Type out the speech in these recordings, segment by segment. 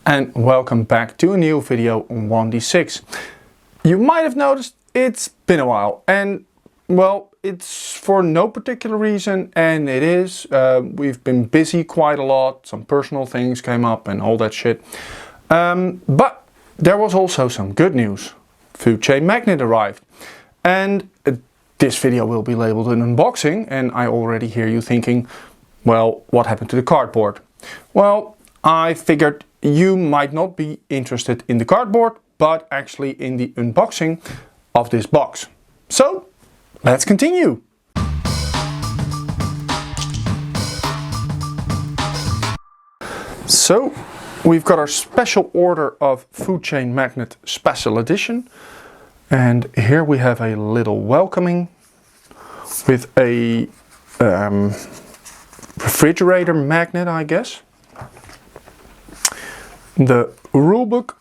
And welcome back to a new video on 1D6. You might have noticed it's been a while, and well, it's for no particular reason, and it is. We've been busy quite a lot, some personal things came up and all that shit. But there was also some good news. Food Chain Magnate arrived, and this video will be labeled an unboxing, and I already hear you thinking, well, what happened to the cardboard? Well, I figured you might not be interested in the cardboard, but actually in the unboxing of this box. So, let's continue. So, we've got our special order of Food Chain Magnate Special Edition. And here we have a little welcoming with a refrigerator magnet, I guess. The rulebook,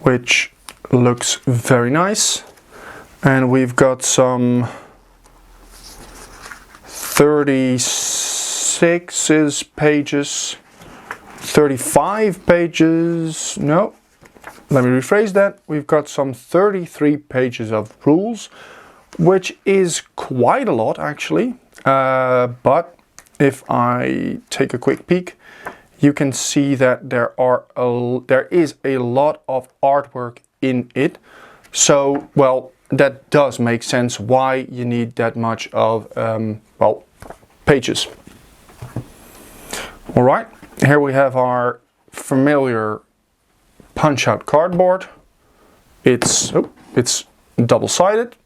which looks very nice, and we've got some 36 pages, 35 pages, no, let me rephrase that, we've got some 33 pages of rules, which is quite a lot actually. But if I take a quick peek, you can see that there is a lot of artwork in it. So, well, that does make sense why you need that much of, well, pages. All right, here we have our familiar punch-out cardboard. It's double-sided.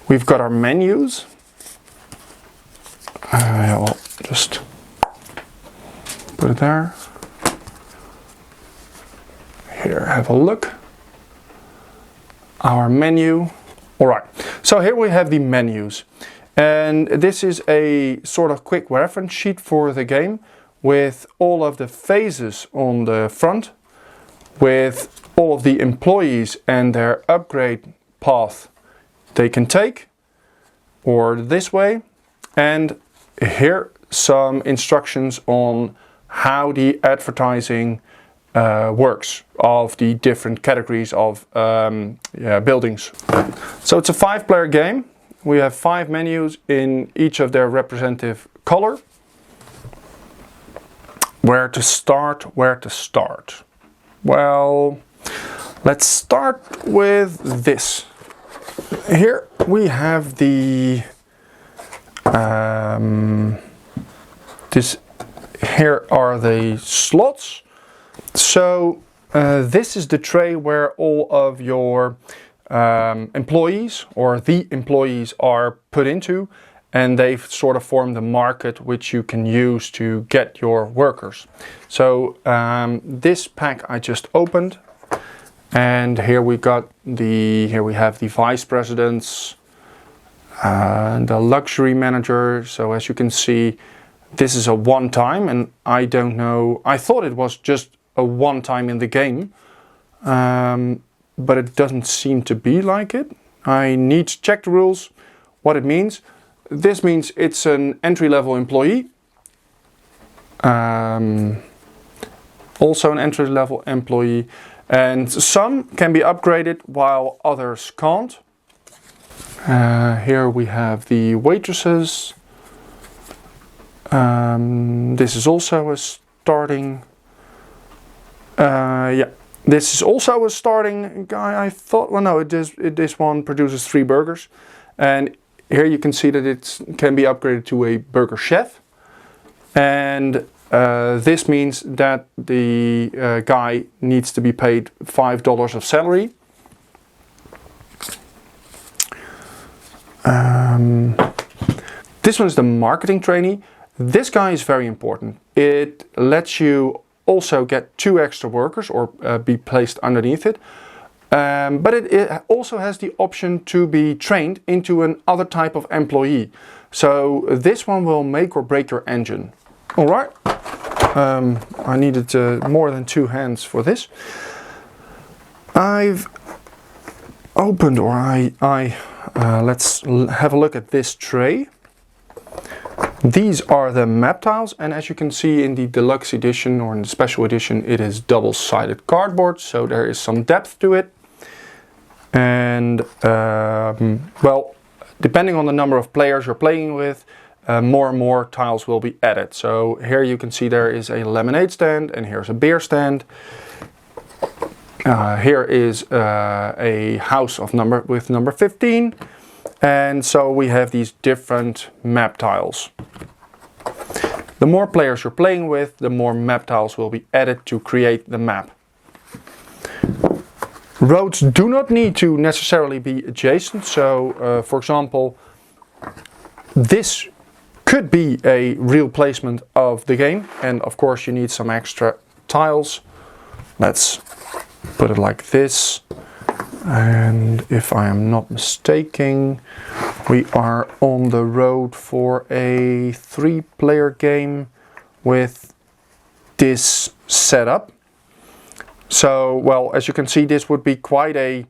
We've got our menus. I'll just put it there. Here, have a look. Our menu. Alright, so here we have the menus. And this is a sort of quick reference sheet for the game with all of the phases on the front, with all of the employees and their upgrade path they can take, or this way, and here some instructions on how the advertising works of the different categories of buildings. So it's a 5-player game. We have 5 menus in each of their representative color. Where to start? Well, let's start with this. Here we have the here are the slots. So this is the tray where all of your employees or the employees are put into, and they've sort of formed a market which you can use to get your workers. So this pack I just opened. And here we have the vice presidents, the luxury manager. So as you can see, this is a one-time, and I don't know, I thought it was just a one-time in the game, but it doesn't seem to be like it. I need to check the rules, what it means. This means it's an entry-level employee. Also an entry-level employee. And some can be upgraded while others can't. Here we have the waitresses. This is also a starting. This is also a starting guy. I thought, well, no, this one produces 3 burgers, and here you can see that it can be upgraded to a burger chef, and this means that the guy needs to be paid $5 of salary. This one's the marketing trainee. This guy is very important. It lets you also get 2 extra workers or be placed underneath it. But it also has the option to be trained into another type of employee. So this one will make or break your engine. All right. I needed more than 2 hands for this. I've opened, or I let's have a look at this tray. These are the map tiles, and as you can see in the deluxe edition or in the special edition, it is double-sided cardboard, so there is some depth to it. And well, depending on the number of players you're playing with, more and more tiles will be added. So here you can see there is a lemonade stand, and here's a beer stand. Here is a house of with number 15. And so we have these different map tiles. The more players you're playing with, the more map tiles will be added to create the map. Roads do not need to necessarily be adjacent. So for example, this could be a real placement of the game, and of course you need some extra tiles. Let's put it like this. And if I am not mistaken, we are on the road for a 3-player game with this setup. So, well, as you can see, this would be quite a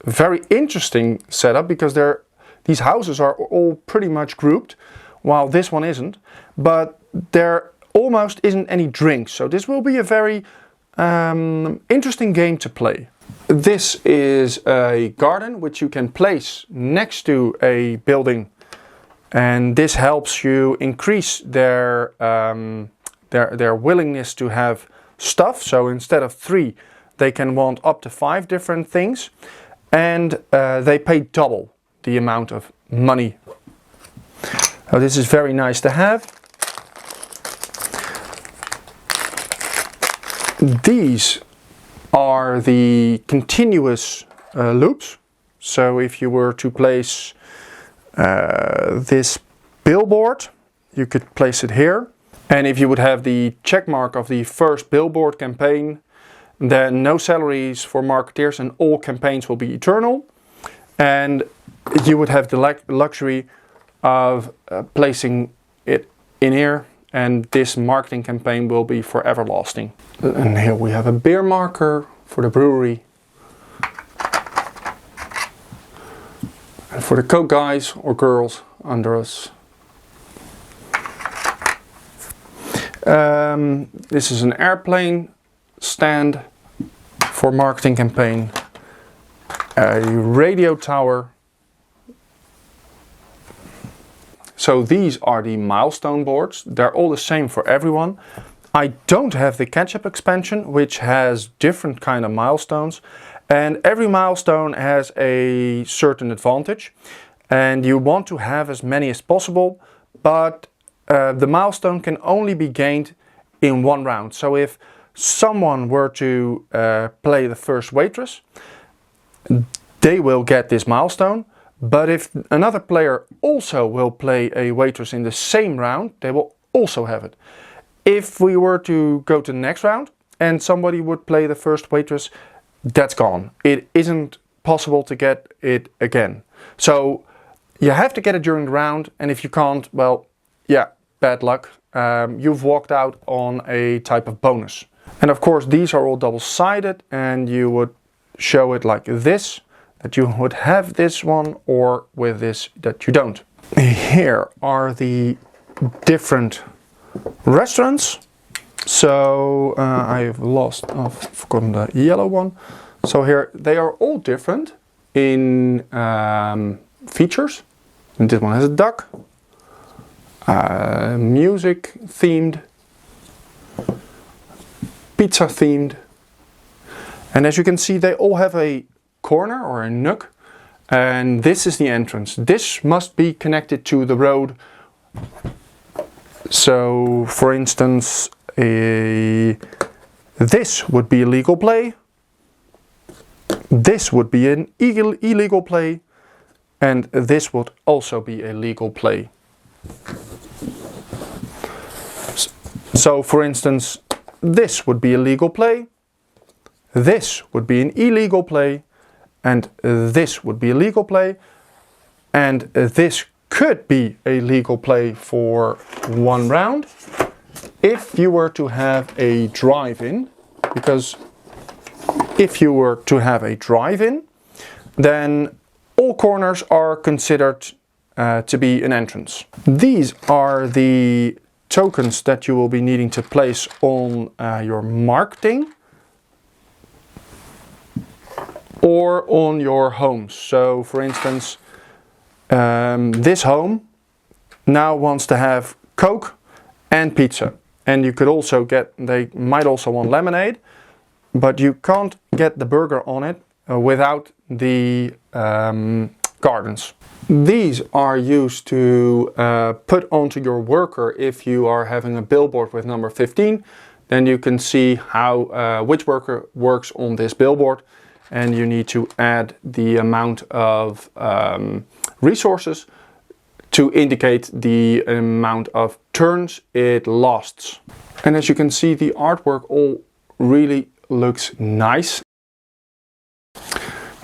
very interesting setup, because these houses are all pretty much grouped, while this one isn't. But there almost isn't any drinks, so this will be a very interesting game to play. This is a garden which you can place next to a building, and this helps you increase their willingness to have stuff. So instead of 3, they can want up to 5 different things, and they pay double the amount of money. Now, this is very nice to have. These are the continuous loops. So if you were to place this billboard, you could place it here. And if you would have the check mark of the first billboard campaign, then no salaries for marketeers and all campaigns will be eternal. And you would have the luxury of placing it in here, and this marketing campaign will be forever lasting. And here we have a beer marker for the brewery. And for the Coke guys or girls under us. This is an airplane stand for marketing campaign. A radio tower. So these are the milestone boards. They're all the same for everyone. I don't have the catch-up expansion, which has different kind of milestones, and every milestone has a certain advantage, and you want to have as many as possible, but the milestone can only be gained in one round. So if someone were to play the first waitress, they will get this milestone. But if another player also will play a waitress in the same round, they will also have it. If we were to go to the next round and somebody would play the first waitress, that's gone. It isn't possible to get it again. So you have to get it during the round, and if you can't, well, yeah, bad luck. You've walked out on a type of bonus. And of course these are all double-sided, and you would show it like this, that you would have this one, or with this that you don't. Here are the different restaurants. So I've forgotten the yellow one. So here they are all different in features. And this one has a duck, music themed, pizza themed, and as you can see, they all have a corner or a nook, and this is the entrance. This must be connected to the road. So for instance, this would be a legal play, this would be an illegal play, and this would also be a legal play. So for instance, this would be a legal play, this would be an illegal play, and this would be a legal play, and this could be a legal play for one round if you were to have a drive-in, because if you were to have a drive-in, then all corners are considered to be an entrance. These are the tokens that you will be needing to place on your marketing or on your homes. So for instance, this home now wants to have Coke and pizza, and you could also they might also want lemonade, but you can't get the burger on it without the gardens. These are used to put onto your worker if you are having a billboard with number 15. Then you can see how which worker works on this billboard, and you need to add the amount of resources to indicate the amount of turns it lasts. And as you can see, the artwork all really looks nice.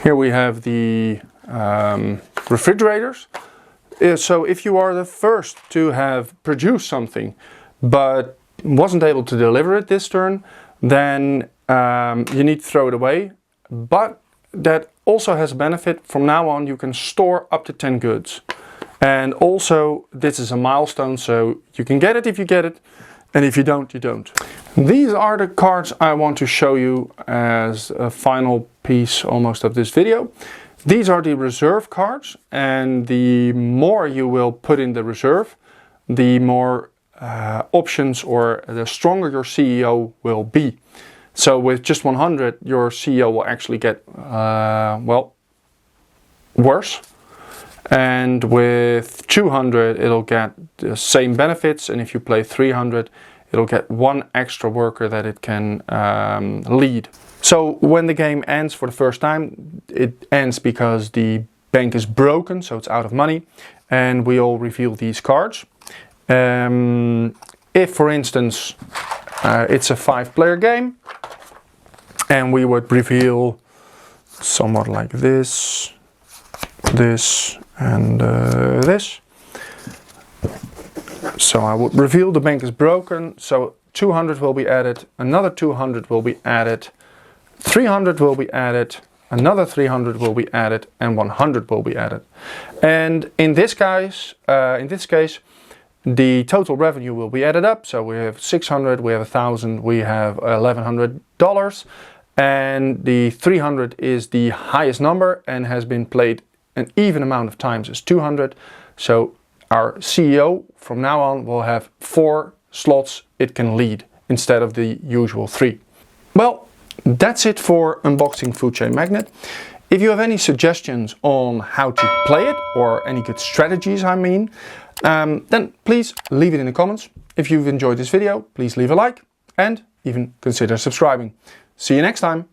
Here we have the refrigerators. So if you are the first to have produced something but wasn't able to deliver it this turn, then you need to throw it away. But that also has a benefit. From now on you can store up to 10 goods. And also this is a milestone, so you can get it if you get it, and if you don't, you don't. These are the cards I want to show you as a final piece almost of this video. These are the reserve cards, and the more you will put in the reserve, the more options, or the stronger your CEO will be. So with just 100, your CEO will actually get, well, worse. And with 200, it'll get the same benefits. And if you play 300, it'll get one extra worker that it can lead. So when the game ends for the first time, it ends because the bank is broken, so it's out of money. And we all reveal these cards. If, for instance, it's a 5-player game, and we would reveal somewhat like this, this, and this. So I would reveal the bank is broken, so 200 will be added, another 200 will be added, 300 will be added, another 300 will be added, and 100 will be added. And in this case, the total revenue will be added up. So we have 600, we have 1,000, we have $1,100, and the 300 is the highest number and has been played an even amount of times as 200. So our CEO from now on will have 4 slots it can lead instead of the usual 3. Well, that's it for unboxing Food Chain Magnate. If you have any suggestions on how to play it, or any good strategies I mean, then please leave it in the comments. If you've enjoyed this video, please leave a like and even consider subscribing. See you next time.